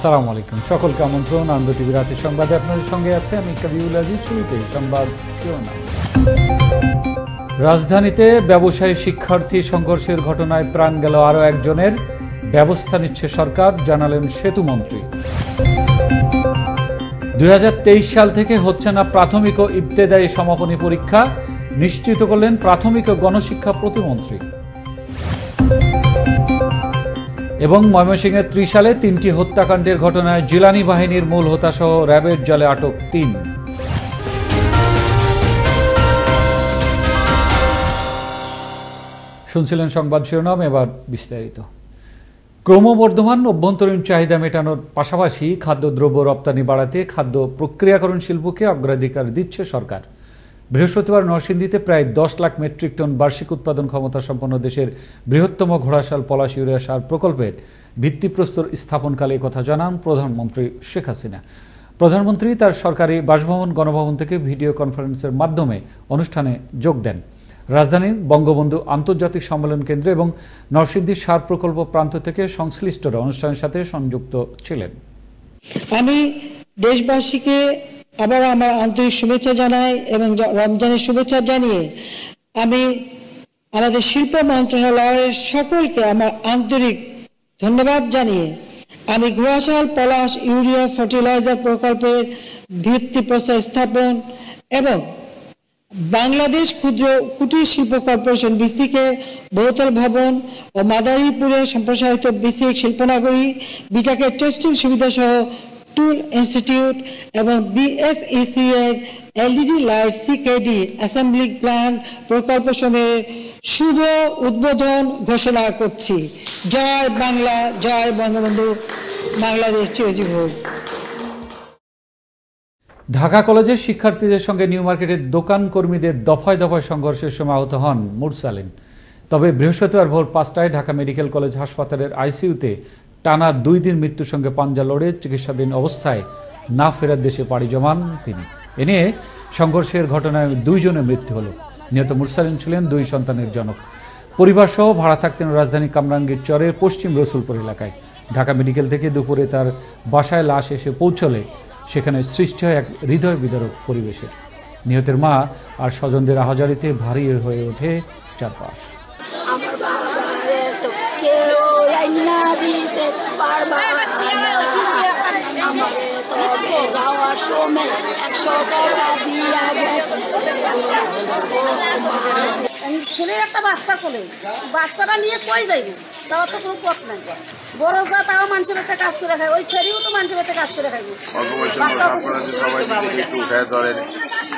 আসসালামু আলাইকুম, সকলকে আমন্ত্রণ আনন্দ টিভি রাতের সংবাদে আপনাদের সঙ্গে আছে আমি কবিউল আজিজ। শুরুতে সংবাদ শিরোনাম। রাজধানীতে ব্যবসায়ী শিক্ষার্থী সংঘর্ষের ঘটনায় প্রাণ গেল আরও একজনের, ব্যবস্থা নিচ্ছে সরকার, জানালেন সেতুমন্ত্রী। 2023 সাল থেকে হচ্ছে না প্রাথমিক ও ইবতেদায়ী সমাপনী পরীক্ষা, নিশ্চিত করলেন প্রাথমিক ও গণশিক্ষা প্রতিমন্ত্রী। এবং ময়মনসিংহের ত্রিশালে 3টি হত্যাকাণ্ডের ঘটনায় জিলানি বাহিনীর মূল হোতাসহ র্যাবের জালে আটক 3। শুনছিলেন সংবাদ শিরোনাম, এবার বিস্তারিত। ক্রমবর্ধমান অভ্যন্তরীণ চাহিদা মেটানোর পাশাপাশি খাদ্যদ্রব্য রপ্তানি বাড়াতে খাদ্য প্রক্রিয়াকরণ শিল্পকে অগ্রাধিকার দিচ্ছে সরকার। বৃহস্পতিবার নরসিংদীতে প্রায় 10 লাখ মেট্রিক টন বার্ষিক উৎপাদন ক্ষমতা সম্পন্ন দেশের বৃহত্তম ঘোড়াশাল পলাশ ইউরিয়া সার প্রকল্পের ভিত্তিপ্রস্তর স্থাপনকালে কথা জানান প্রধানমন্ত্রী শেখ হাসিনা। প্রধানমন্ত্রী তার সরকারি বাসভবন গণভবন থেকে ভিডিও কনফারেন্সের মাধ্যমে অনুষ্ঠানে যোগ দেন। রাজধানীর বঙ্গবন্ধু আন্তর্জাতিক সম্মেলন কেন্দ্র এবং নরসিংদী সার প্রকল্প প্রান্ত থেকে সংশ্লিষ্টরা অনুষ্ঠানের সাথে সংযুক্ত ছিলেন। আমি দেশবাসীকে আবার আমার আন্তরিক শুভেচ্ছা জানাই এবং রমজানের শুভেচ্ছা জানিয়ে আমি আমাদের শিল্প মন্ত্রণালয়ের সকলকে আমার আন্তরিক ধন্যবাদ জানিয়ে আমি ঘোড়াশাল পলাশ ইউরিয়া ফার্টিলাইজার প্রকল্পের ভিত্তিপ্রস্তর স্থাপন এবং বাংলাদেশ ক্ষুদ্র কুটির শিল্প কর্পোরেশন বিসিকে বহুতল ভবন ও মাদারীপুরে সম্প্রসারিত বিসি শিল্পনগরী বিটাকে টেস্টিং সুবিধা সহ টুল ইনস্টিটিউট এবং বিএসইসি এর LED light CKD assembly plant প্রকল্প সমূহের শুভ উদ্বোধন ঘোষণা করছি। জয় বাংলা, জয় বঙ্গবন্ধু, বাংলাদেশ চিরজীবী হোক। ঢাকা কলেজের শিক্ষার্থীদের সঙ্গে নিউ মার্কেটের দোকান কর্মীদের দফায় দফায় সংঘর্ষের সময় আহত হন মুরসালিন। তবে বৃহস্পতিবার ভোর 5টায় ঢাকা মেডিকেল কলেজ হাসপাতালের আইসিইউতে টানা 2 দিন মৃত্যুর সঙ্গে পাঞ্জা লড়ে চিকিৎসাধীন অবস্থায় না ফেরার দেশে পাড়ি জমান তিনি। এ নিয়ে সংঘর্ষের ঘটনায় 2 জনের মৃত্যু হল। নিহত মুরসালিন ছিলেন 2 সন্তানের জনক। পরিবার সহ ভাড়া থাকতেন রাজধানী কামরাঙ্গীর চরের পশ্চিম রসুলপুর এলাকায়। ঢাকা মেডিকেল থেকে দুপুরে তার বাসায় লাশ এসে পৌঁছলে সেখানে সৃষ্টি হয় এক হৃদয় বিদারক পরিবেশের। নিহতের মা আর স্বজনদের আহাজারিতে ভারী হয়ে ওঠে চারপাশ। ছেলের একটা বাচ্চা কোলে, বাচ্চাটা নিয়ে কই যাইবে, তাও তো কোনো পথ নাই। বড়রা তাও মানুষের একটা কাজ করে খায়, ওই ছেলেও তো মানুষের একটা কাজ করে খাইব।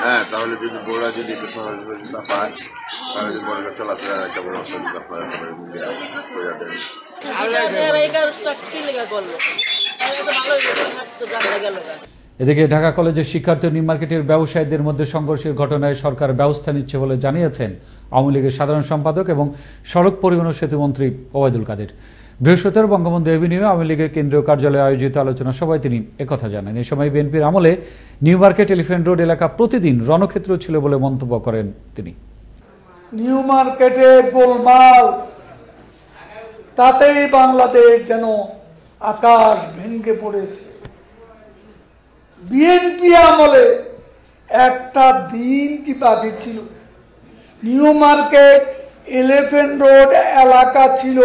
হ্যাঁ, তাহলে যদি বড়রা যদি একটু সহযোগিতা পায় তাহলে বড়রা চলাফেরার একটা বড় অসুবিধা হয়। এদিকে ঢাকা কলেজের শিক্ষার্থী নিউ মার্কেটের ব্যবসায়ীদের মধ্যে সংঘর্ষের ঘটনায় সরকার ব্যবস্থা নিচ্ছে বলে জানিয়েছেন আওয়ামী লীগের সাধারণ সম্পাদক এবং সড়ক পরিবহন ও সেতুমন্ত্রী ওবায়দুল কাদের। বৃহস্পতিবার বঙ্গবন্ধু এভিনিউ আওয়ামী লীগের কেন্দ্রীয় কার্যালয়ে আয়োজিত আলোচনা সভায় তিনি একথা জানান। এই সময় বিএনপির আমলে নিউ মার্কেট এলিফ্যান্ট রোড এলাকা প্রতিদিন রণক্ষেত্র ছিল বলে মন্তব্য করেন তিনি। নিউ মার্কেটে গোলমাল, তাতেই বাংলাদেশ যেন আকাশ ভেঙে পড়েছে। বিএনপি আমলে একটা দিন কি বাকি ছিল, নিউ মার্কেট এলিফ্যান্ট রোড এলাকা ছিল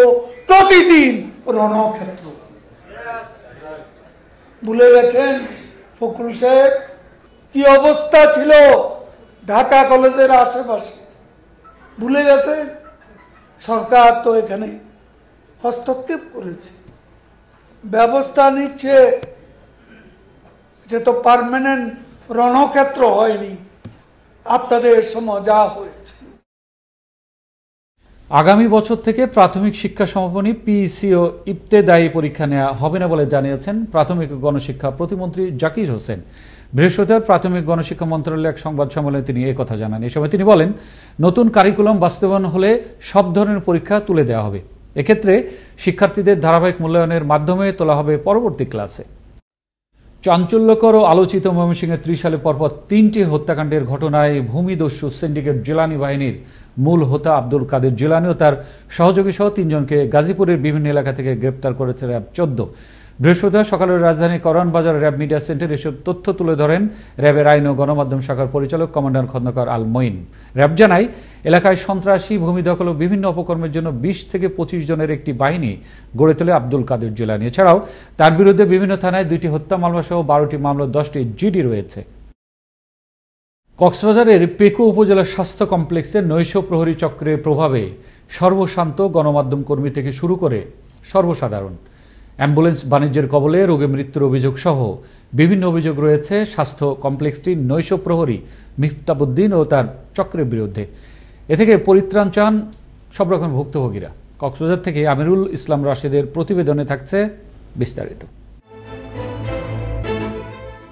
প্রতিদিন রণক্ষেত্র। ভুলে গেছেন ফখরুল সাহেব কি অবস্থা ছিল ঢাকা কলেজের আশেপাশে? ভুলে গেছেন? সরকার তো এখানে হস্তক্ষেপ করেছে, ব্যবস্থা নিচ্ছে। এটা তো পার্মানেন্ট রণক্ষেত্র হয়নি, আপনাদের সময় যা হয়েছে। আগামী বছর থেকে প্রাথমিক শিক্ষা সমাপনী পিইসি ও ইবতেদায়ী পরীক্ষা নেওয়া হবে না বলে জানিয়েছেন প্রাথমিক গণশিক্ষা প্রতিমন্ত্রী জাকির হোসেন। বৃহস্পতিবার প্রাথমিক গণশিক্ষা মন্ত্রণালয়ের এক সংবাদ সম্মেলনে তিনি একথা জানান। এ সময় তিনি বলেন, নতুন কারিকুলাম বাস্তবায়ন হলে সব ধরনের পরীক্ষা তুলে দেওয়া হবে। এক্ষেত্রে শিক্ষার্থীদের ধারাবাহিক মূল্যায়নের মাধ্যমে তোলা হবে পরবর্তী ক্লাসে। চাঞ্চল্যকর ও আলোচিত ময়মনসিংহের ত্রিশালে পরপর 3টি হত্যাকাণ্ডের ঘটনায় ভূমিদস্যু সিন্ডিকেট জিলানি বাহিনীর মূল হোতা আব্দুল কাদের জিলানি ও তার সহযোগী সহ 3 জনকে গাজীপুরের বিভিন্ন এলাকা থেকে গ্রেপ্তার করেছে র্যাব 14। বৃহস্পতিবার সকালে রাজধানীর করণ বাজার র্যাব মিডিয়া সেন্টার এসব তথ্য তুলে ধরেন র্যাবের আইন ও গণমাধ্যম শাখার পরিচালক কমান্ডার খন্দকার আল মঈন। র্যাব জানায়, এলাকায় সন্ত্রাসী, ভূমি দখল ও বিভিন্ন অপকর্মের জন্য 20 থেকে 25 জনের একটি বাহিনী গড়ে তোলে আব্দুল কাদের জিলানী। এছাড়াও তার বিরুদ্ধে বিভিন্ন থানায় 2টি হত্যা মামলা সহ 12টি মামলা, 10টি জিডি রয়েছে। কক্সবাজারের পেকু উপজেলার স্বাস্থ্য কমপ্লেক্সে নৈশ প্রহরী চক্রের প্রভাবে সর্বশান্ত গণমাধ্যম কর্মী থেকে শুরু করে সর্বসাধারণ অ্যাম্বুলেন্স বাণিজ্যের কবলে, রোগে মৃত্যুর অভিযোগ সহ বিভিন্ন অভিযোগ রয়েছে স্বাস্থ্য কমপ্লেক্সটির নৈশ প্রহরী মিফতাবউদ্দিন ও তার চক্রের বিরুদ্ধে। এ থেকে পরিত্রাণ চান সব রকম ভুক্তভোগীরা। কক্সবাজার থেকে আমিরুল ইসলাম রাশেদের প্রতিবেদনে থাকছে বিস্তারিত।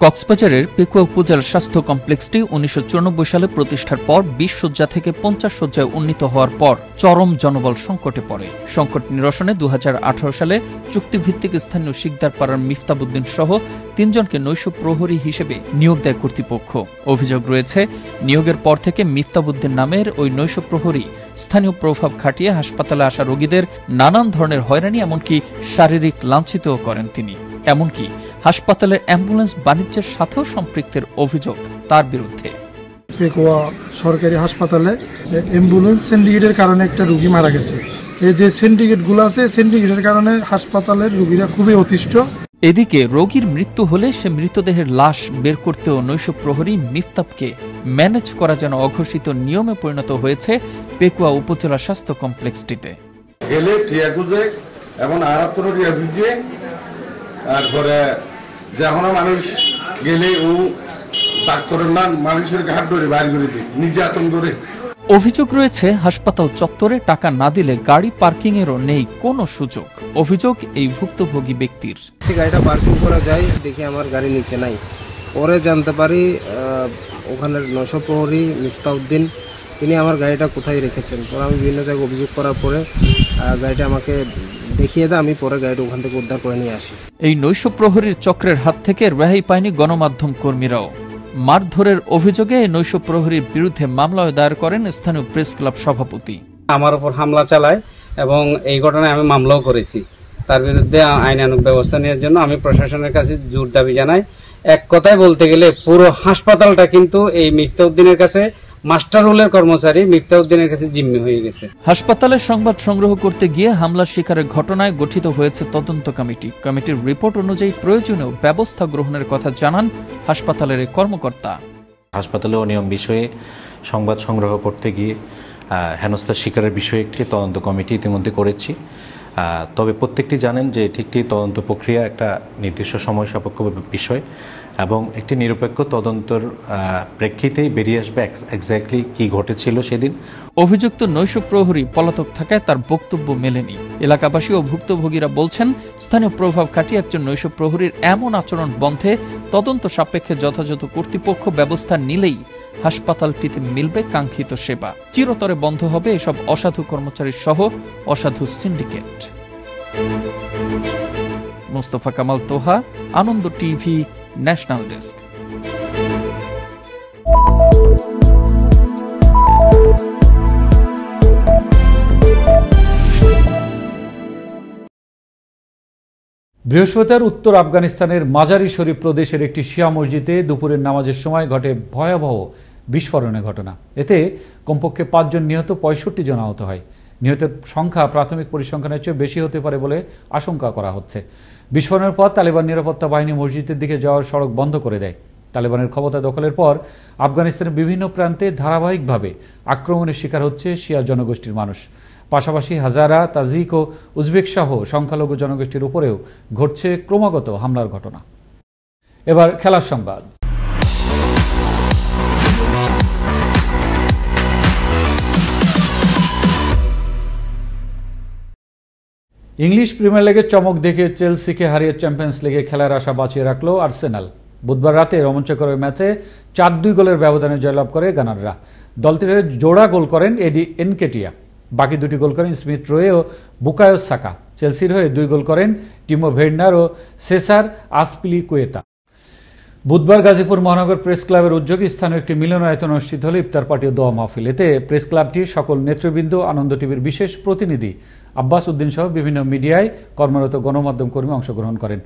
কক্সবাজারের পেকুয়া উপজেলার স্বাস্থ্য কমপ্লেক্সটি 1994 সালে প্রতিষ্ঠার পর 20 শয্যা থেকে 50 শয্যায় উন্নীত হওয়ার পর চরম জনবল সংকটে পড়ে। সংকট নিরসনে 2018 সালে চুক্তিভিত্তিক স্থানীয় শিকদারপাড়ার মিফতাবউদ্দিন সহ 3 জনকে নৈশ প্রহরী হিসেবে নিয়োগ দেয় কর্তৃপক্ষ। অভিযোগ রয়েছে, নিয়োগের পর থেকে মিফতাবউদ্দিন নামের ওই নৈশ প্রহরী স্থানীয় প্রভাব খাটিয়ে হাসপাতালে আসা রোগীদের নানান ধরনের হয়রানি, এমনকি শারীরিক লাঞ্ছিতও করেন তিনি। এমনকি হাসপাতালের অ্যাম্বুলেন্স বাণিজ্যের সাথেও সম্পৃক্তের অভিযোগ তার বিরুদ্ধে। পেকুয়া সরকারি হাসপাতালে অ্যাম্বুলেন্স সিন্ডিকেটের কারণে একটা রোগী মারা গেছে। এই যে সিন্ডিকেটগুলো আছে, সিন্ডিকেটের কারণে হাসপাতালের রোগীরা খুবই অতিষ্ঠ। এদিকে রোগীর মৃত্যু হলে সে মৃতদেহের লাশ বের করতেও নৈশ প্রহরী মিফতাবকে ম্যানেজ করা যেন অঘোষিত নিয়মে পরিণত হয়েছে পেকুয়া উপজেলা স্বাস্থ্য কমপ্লেক্সটিতে। গেলে টিয়া খুঁজে এবং আরাত্তর টিয়া খুঁজে, তারপরে যখন মানুষ গেলে ও ডাক্তারের না মানুষের ঘাট ধরে বাইর করে দিই, নির্যাতন করে। অভিযোগ রয়েছে, হাসপাতাল চত্বরে টাকা না দিলে গাড়ি পার্কিং এরও নেই কোনো সুযোগ। অভিযোগ এই ভুক্তভোগী ব্যক্তির। গাড়িটা পার্কিং করা যায়, দেখি আমার গাড়ি নিচে নাই। পরে জানতে পারি ওখানের নৈশ প্রহরী মিফতাবউদ্দিন তিনি আমার গাড়িটা কোথায় রেখেছেন। পরে আমি বিভিন্ন জায়গায় অভিযোগ করার পরে গাড়িটা আমাকে দেখিয়ে দেয়, আমি পরে গাড়িটা ওখান থেকে উদ্ধার করে নিয়ে আসি। এই নৈশ প্রহরীর চক্রের হাত থেকে রেহাই পায়নি গণমাধ্যম কর্মীরাও। মারধরের অভিযোগে নৈশ প্রহরীর বিরুদ্ধে মামলা দায়ের করেন স্থানীয় প্রেস ক্লাব সভাপতি। আমার উপর হামলা চালায় এবং এই ঘটনায় আমি মামলাও করেছি। তার বিরুদ্ধে আইনানুগ ব্যবস্থা নেওয়ার জন্য আমি প্রশাসনের কাছে জোর দাবি জানাই। এক কথায় বলতে গেলে পুরো হাসপাতালটা কিন্তু এই মিফতাবউদ্দিনের কাছে মাস্টার রোলের কর্মচারী মিফতাবউদ্দিনের কাছে জিম্মি হয়ে গেছে। হাসপাতালের সংবাদ সংগ্রহ করতে গিয়ে হামলার শিকারের ঘটনায় গঠিত হয়েছে তদন্ত কমিটি। কমিটির রিপোর্ট অনুযায়ী প্রয়োজনীয় ব্যবস্থা গ্রহণের কথা জানান হাসপাতালের কর্মকর্তা। হাসপাতালে অনিয়ম বিষয়ে সংবাদ সংগ্রহ করতে গিয়ে হেনস্থার শিকারের বিষয়ে একটি তদন্ত কমিটি ইতিমধ্যে করেছি। তবে প্রত্যেকটি জানেন যে ঠিকটি তদন্ত প্রক্রিয়া একটা নির্দিষ্ট সময় সাপেক্ষ বিষয় এবং একটি নিরপেক্ষ তদন্তর প্রেক্ষিতেই বেরিয়ে আসবে এক্স্যাক্টলি কি ঘটেছিল সেদিন। অভিযুক্ত নৈশ প্রহরী পলাতক থাকায় তার বক্তব্য মেলেনি। এলাকাবাসী ও ভুক্তভোগীরা বলছেন, স্থানীয় প্রভাব খাটিয়ে একজন নৈশ প্রহরীর এমন আচরণ বন্ধে তদন্ত সাপেক্ষে যথাযথ কর্তৃপক্ষ ব্যবস্থা নিলেই হাসপাতালটিতে মিলবে কাঙ্ক্ষিত সেবা। চিরতরে বন্ধ হবে এসব অসাধু কর্মচারী সহ অসাধু সিন্ডিকেট। মোস্তফা কামাল তোহা, আনন্দ টিভি, ন্যাশনাল ডেস্ক। বৃহস্পতিবার উত্তর আফগানিস্তানের মাজারি শরীফ প্রদেশের একটি শিয়া মসজিদে দুপুরের নামাজের সময় ঘটে ভয়াবহ বিস্ফোরণের ঘটনা। এতে কমপক্ষে 5 জন নিহত, 65 জন আহত হয়। নিহতের সংখ্যা প্রাথমিক পরিসংখ্যানের চেয়ে বেশি হতে পারে বলে আশঙ্কা করা হচ্ছে। বিস্ফোরণের পর তালেবান নিরাপত্তা বাহিনী মসজিদের দিকে যাওয়ার সড়ক বন্ধ করে দেয়। তালেবানের ক্ষমতা দখলের পর আফগানিস্তানের বিভিন্ন প্রান্তে ধারাবাহিকভাবে আক্রমণের শিকার হচ্ছে শিয়া জনগোষ্ঠীর মানুষ। পাশাপাশি হাজারা, তাজিক ও উজবেক সহ সংখ্যালঘু জনগোষ্ঠীর উপরেও ঘটছে ক্রমাগত হামলার ঘটনা। এবার খেলার সংবাদ। ইংলিশ প্রিমিয়ার লিগে চমক দেখে চেলসিকে হারিয়ে চ্যাম্পিয়ন্স লিগে খেলার আশা বাঁচিয়ে রাখল আর্সেনাল। বুধবার রাতে রোমাঞ্চকর ম্যাচে 4-2 গোলের ব্যবধানে জয়লাভ করে গানাররা। দলটির জোড়া গোল করেন এডি এনকেটিয়া, বাকি 2টি গোল করেন স্মিথ রোয়ে ও বুকায়ো সাকা। চেলসির হয়ে 2 গোল করেন টিমো ভের্নার ও সেসার আসপিলিকুয়েতা। বুধবার গাজীপুর মহানগর প্রেস ক্লাবের উদ্যোগে স্থানীয় একটি মিলনায়তন অনুষ্ঠিত হল ইফতার পার্টি ও দোয়া মাহফিল। এতে প্রেস ক্লাবটির সকল নেতৃবৃন্দ, আনন্দ টিভির বিশেষ প্রতিনিধি আব্বাস উদ্দিন সহ বিভিন্ন মিডিয়ায় কর্মরত গণমাধ্যম কর্মী অংশগ্রহণ করেন।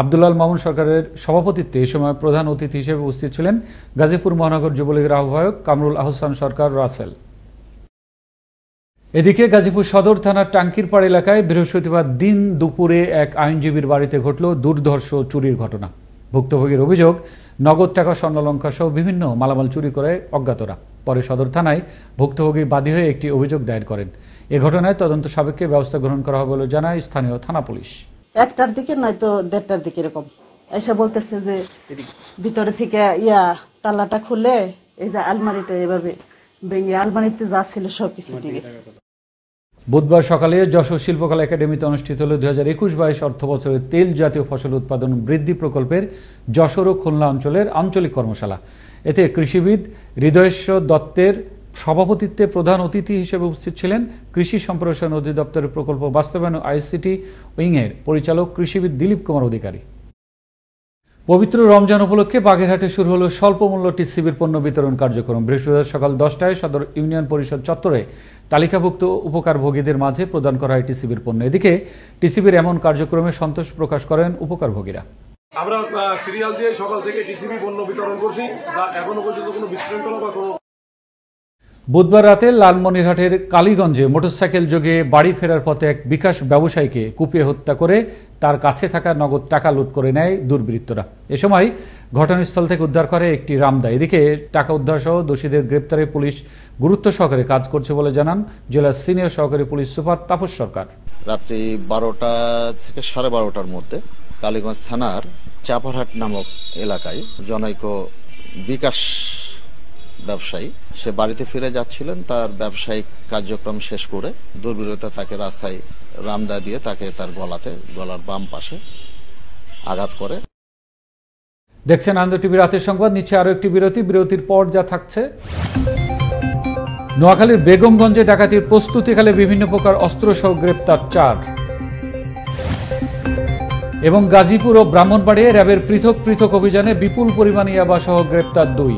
আব্দুল্লাহ মামুন সরকারের সভাপতিত্বে এ সময় প্রধান অতিথি হিসেবে উপস্থিত ছিলেন গাজীপুর মহানগর যুবলীগের আহ্বায়ক কামরুল আহসান সরকার রাসেল। এদিকে গাজীপুর সদর থানার টাঙ্কিরপাড় এলাকায় বৃহস্পতিবার দিন দুপুরে এক আইনজীবীর বাড়িতে ঘটল দুর্ধর্ষ চুরির ঘটনা। ভুক্তভোগীর অভিযোগ, নগদ টাকা, স্বর্ণালংকার সহ বিভিন্ন মালামাল চুরি করে অজ্ঞাতরা। পরে সদর থানায় ভুক্তভোগী বাদী হয়ে একটি অভিযোগ দায়ের করেন। এ ঘটনায় তদন্ত সাপেক্ষে ব্যবস্থা গ্রহণ করা হবে বলে জানায় স্থানীয় থানা পুলিশ। 1টার দিকে নয়তো 1:30টার দিকে এরকম এসে বলতেছে যে ভিতরে থেকে তালাটা খুলে এই যে আলমারিটা এভাবে ভেঙে আলমারিতে যা ছিল সবকিছু উঠে গেছে। বুধবার সকালে যশোর শিল্পকলা একাডেমিতে অনুষ্ঠিত হল 2021-22 অর্থবছরের তেল জাতীয় ফসল উৎপাদন বৃদ্ধি প্রকল্পের যশোর ও খুলনা অঞ্চলের আঞ্চলিক কর্মশালা। এতে কৃষিবিদ হৃদয়েশ্বর দত্তের সভাপতিত্বে প্রধান অতিথি হিসেবে উপস্থিত ছিলেন কৃষি সম্প্রসারণ অধিদপ্তরের প্রকল্প বাস্তবায়ন আইসিটি উইংয়ের পরিচালক কৃষিবিদ দিলীপ কুমার অধিকারী। পবিত্র রমজান উপলক্ষে বাগেরহাটে শুরু হলো স্বল্প মূল্য টিসিবির পণ্য বিতরণ কার্যক্রম। বৃহস্পতিবার সকাল 10টায় সদর ইউনিয়ন পরিষদ চত্বরে তালিকাভুক্ত উপকারভোগীদের মাঝে প্রদান করা হয় টিসিবির পণ্য। এদিকে টিসিবির এমন কার্যক্রমে সন্তোষ প্রকাশ করেন উপকারভোগীরা। আমরা সিরিয়াল দিয়ে সকাল থেকে টিসিবি পণ্য বিতরণ করছি, এখনো পর্যন্ত কোনো বিশৃঙ্খলা বা কোনো। বুধবার রাতে লালমনিরহাটের কালীগঞ্জে মোটরসাইকেল যোগে বাড়ি ফেরার পথে এক বিকাশ ব্যবসায়ীকে কুপিয়ে হত্যা করে তার কাছে থাকা নগদ টাকা লুট করে নেয় দুর্বৃত্তরা। এ সময় ঘটনাস্থল থেকে উদ্ধার করে একটি রামদা। এদিকে টাকা উদ্ধার সহ দোষীদের গ্রেপ্তারে পুলিশ গুরুত্ব সহকারে কাজ করছে বলে জানান জেলার সিনিয়র সহকারী পুলিশ সুপার তাপস সরকার। রাত্রি 12টা থেকে 12:30টার মধ্যে কালীগঞ্জ থানার চাপারহাট নামক এলাকায় জনৈক বিকাশ ব্যবসায়ী সে বাড়িতে ফিরে যাচ্ছিলেন। তার ব্যবসায়িক কার্যক্রম শেষ করে দুর্বৃত্তরা তাকে রাস্তায় রামদা দিয়ে তাকে তার গলার বাম পাশে আঘাত করে। দেখছেন আনন্দ টিভি রাতের সংবাদ। নিচ্ছে আরো একটি বিরতির পর যা থাকছে। নোয়াখালীর বেগমগঞ্জে ডাকাতির প্রস্তুতিকালে বিভিন্ন প্রকার অস্ত্র সহ গ্রেপ্তার 4 এবং গাজীপুর ও ব্রাহ্মণবাড়িয়ায় র্যাবের পৃথক অভিযানে বিপুল পরিমাণ ইয়াবা সহ গ্রেপ্তার 2।